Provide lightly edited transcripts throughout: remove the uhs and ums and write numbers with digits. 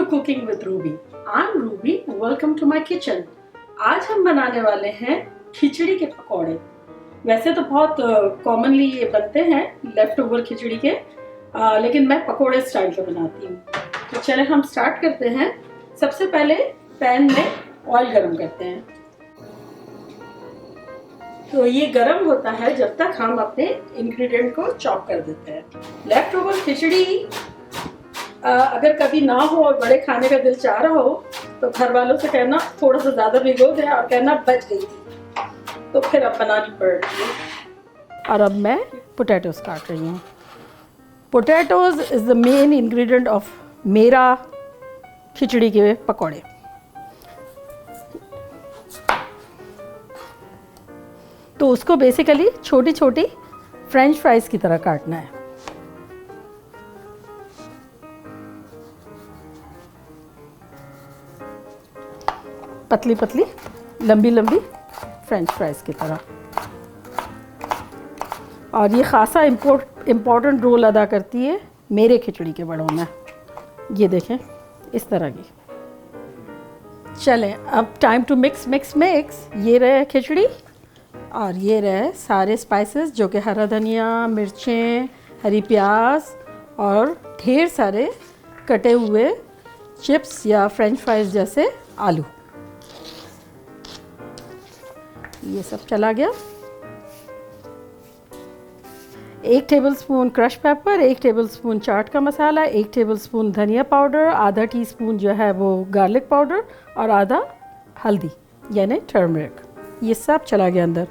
Cooking with Ruby. I'm Ruby. Welcome to my kitchen. आज हम बनाने वाले हैं खिचड़ी के पकौड़े। वैसे तो बहुत कॉमनली ये बनते हैं लेफ्ट ओवर खिचड़ी के, लेकिन मैं पकौड़े स्टाइल का बनाती हूँ। तो चले हम स्टार्ट करते हैं। सबसे पहले पैन में ऑयल गरम करते हैं। तो ये गरम होता है जब तक हम अपने इंग्रेडिएंट को चॉप कर देते हैं। लेफ्ट ओवर खिचड़ी अगर कभी ना हो और बड़े खाने का दिल चाह रहा हो तो घर वालों से कहना थोड़ा सा ज़्यादा भिगो दें और कहना बच गई थी, तो फिर अब बनानी पड़ रही है। और अब मैं पोटैटोज़ काट रही हूँ। Potatoes is the main ingredient of मेरा खिचड़ी के पकौड़े। तो उसको बेसिकली छोटी छोटी फ्रेंच फ्राइज़ की तरह काटना है। पतली पतली लंबी लंबी फ्रेंच फ्राइज़ की तरह। और ये ख़ासा इम्पोर्टेंट रोल अदा करती है मेरे खिचड़ी के बड़ों में। ये देखें इस तरह की। चलें अब time to mix mix mix. ये रहे खिचड़ी और ये रहे सारे स्पाइसेस जो कि हरा धनिया, मिर्चें, हरी प्याज और ढेर सारे कटे हुए चिप्स या फ्रेंच फ्राइज़ जैसे आलू। ये सब चला गया। 1 टेबलस्पून क्रश पेपर, 1 टेबलस्पून चाट का मसाला, 1 टेबलस्पून धनिया पाउडर, आधा टीस्पून जो है वो गार्लिक पाउडर और आधा हल्दी यानी टर्मरिक। ये सब चला गया अंदर।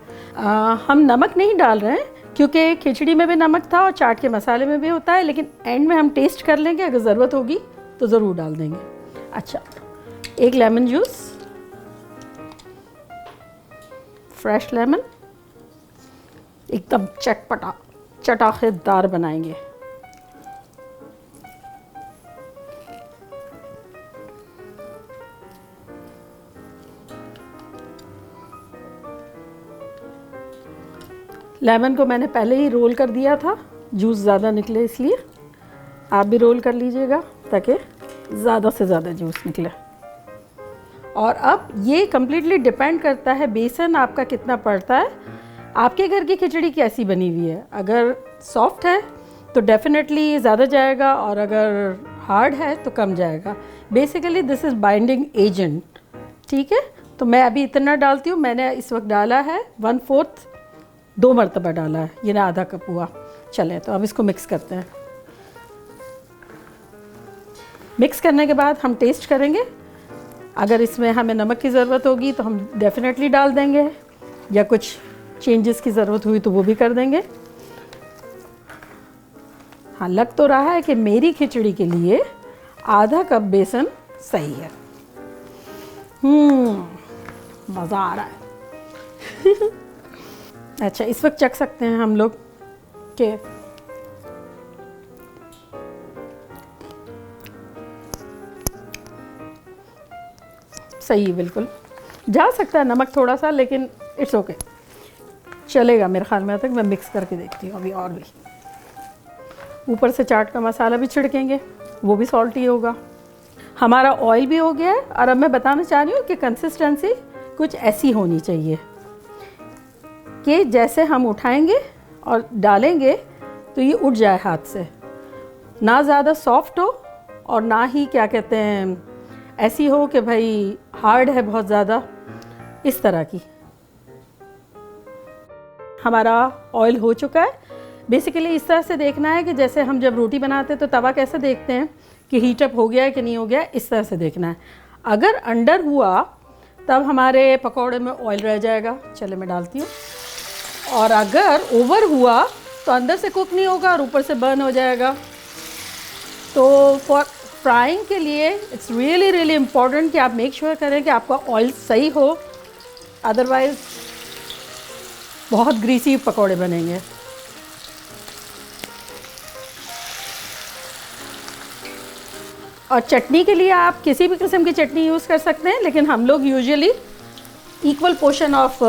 हम नमक नहीं डाल रहे हैं क्योंकि खिचड़ी में भी नमक था और चाट के मसाले में भी होता है, लेकिन एंड में हम टेस्ट कर लेंगे, अगर ज़रूरत होगी तो ज़रूर डाल देंगे। अच्छा, 1 लेमन जूस, फ्रेश लेमन, एकदम चटपटा चटाखेदार बनाएंगे। लेमन को मैंने पहले ही रोल कर दिया था, जूस ज़्यादा निकले इसलिए। आप भी रोल कर लीजिएगा ताकि ज़्यादा से ज़्यादा जूस निकले। और अब ये कम्प्लीटली डिपेंड करता है बेसन आपका कितना पड़ता है, आपके घर की खिचड़ी कैसी बनी हुई है। अगर सॉफ्ट है तो डेफिनेटली ज़्यादा जाएगा और अगर हार्ड है तो कम जाएगा। Basically this is binding agent. ठीक है, तो मैं अभी इतना डालती हूँ। मैंने इस वक्त डाला है 1/4, 2 मरतबा डाला है, ये ना आधा कप हुआ। चलें तो अब इसको मिक्स करते हैं। मिक्स करने के बाद हम टेस्ट करेंगे। अगर इसमें हमें नमक की ज़रूरत होगी तो हम डेफिनेटली डाल देंगे, या कुछ चेंजेस की ज़रूरत हुई तो वो भी कर देंगे। हाँ, लग तो रहा है कि मेरी खिचड़ी के लिए आधा कप बेसन सही है। मज़ा आ रहा है। अच्छा, इस वक्त चख सकते हैं हम लोग के सही, बिल्कुल जा सकता है नमक थोड़ा सा, लेकिन इट्स ओके, चलेगा मेरे ख्याल में। तक मैं मिक्स करके देखती हूँ अभी। और भी ऊपर से चाट का मसाला भी छिड़केंगे, वो भी सॉल्टी होगा। हमारा ऑयल भी हो गया है। और अब मैं बताना चाह रही हूँ कि कंसिस्टेंसी कुछ ऐसी होनी चाहिए कि जैसे हम उठाएंगे और डालेंगे तो ये उठ जाए हाथ से, ना ज़्यादा सॉफ्ट हो और ना ही क्या कहते हैं ऐसी हो कि भाई हार्ड है बहुत ज़्यादा। इस तरह की हमारा ऑयल हो चुका है। बेसिकली इस तरह से देखना है कि जैसे हम जब रोटी बनाते हैं तो तवा कैसे देखते हैं कि हीट अप हो गया है कि नहीं हो गया, इस तरह से देखना है। अगर अंडर हुआ तब हमारे पकौड़े में ऑयल रह जाएगा। चले मैं डालती हूँ। और अगर ओवर हुआ तो अंदर से कुक नहीं होगा और ऊपर से बर्न हो जाएगा। तो फॉर फ्राइंग के लिए इट्स रियली रियली इम्पॉर्टेंट कि आप मेक श्योर करें कि आपका ऑयल सही हो, अदरवाइज़ बहुत ग्रीसी पकौड़े बनेंगे। और चटनी के लिए आप किसी भी किस्म की चटनी यूज़ कर सकते हैं, लेकिन हम लोग usually equal portion of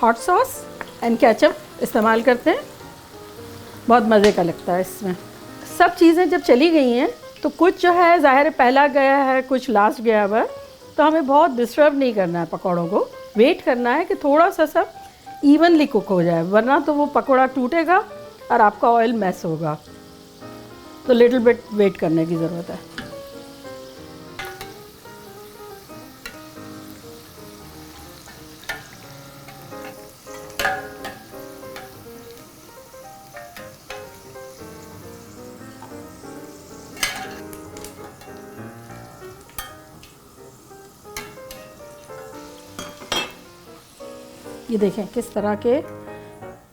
hot sauce and ketchup इस्तेमाल करते हैं। बहुत मज़े का लगता है इसमें। सब चीज़ें जब चली गई हैं तो कुछ जो है ज़ाहिर है पहला गया है, कुछ लास्ट गया हुआ है, तो हमें बहुत डिस्टर्ब नहीं करना है पकौड़ों को। वेट करना है कि थोड़ा सा सब इवनली कुक हो जाए, वरना तो वो पकौड़ा टूटेगा और आपका ऑयल मैस होगा। तो लिटिल बिट वेट करने की ज़रूरत है। ये देखें किस तरह के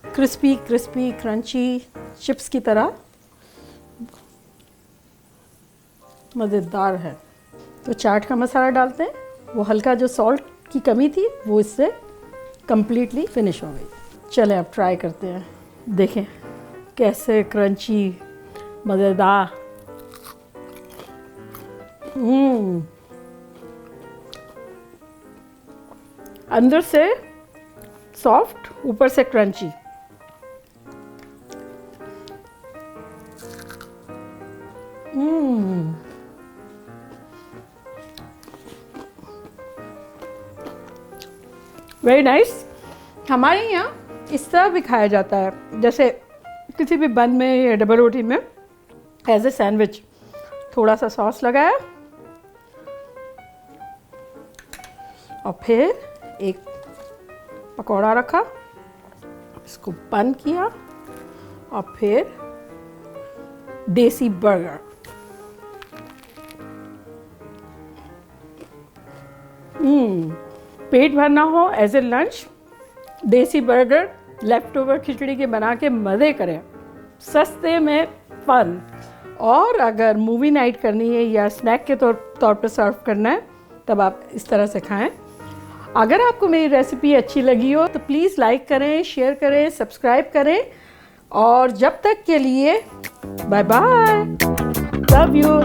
क्रिस्पी क्रिस्पी क्रंची चिप्स की तरह मज़ेदार है। तो चाट का मसाला डालते हैं, वो हल्का जो सॉल्ट की कमी थी वो इससे कंप्लीटली फिनिश हो गई। चलें अब ट्राई करते हैं, देखें कैसे क्रंची मज़ेदार। अंदर से सॉफ्ट, ऊपर से क्रंची। Very nice. हमारे यहाँ इस तरह भी खाया जाता है, जैसे किसी भी बन में या डबल रोटी में एज ए सैंडविच। थोड़ा सा सॉस लगाया और फिर एक पकौड़ा रखा, इसको बंद किया और फिर देसी बर्गर। पेट भरना हो एज ए लंच, देसी बर्गर लेफ्ट ओवर खिचड़ी के बना के मज़े करें, सस्ते में फन। और अगर मूवी नाइट करनी है या स्नैक के तौर पर सर्व करना है, तब आप इस तरह से खाएं। अगर आपको मेरी रेसिपी अच्छी लगी हो तो प्लीज़ लाइक करें, शेयर करें, सब्सक्राइब करें। और जब तक के लिए बाय बाय, लव यू।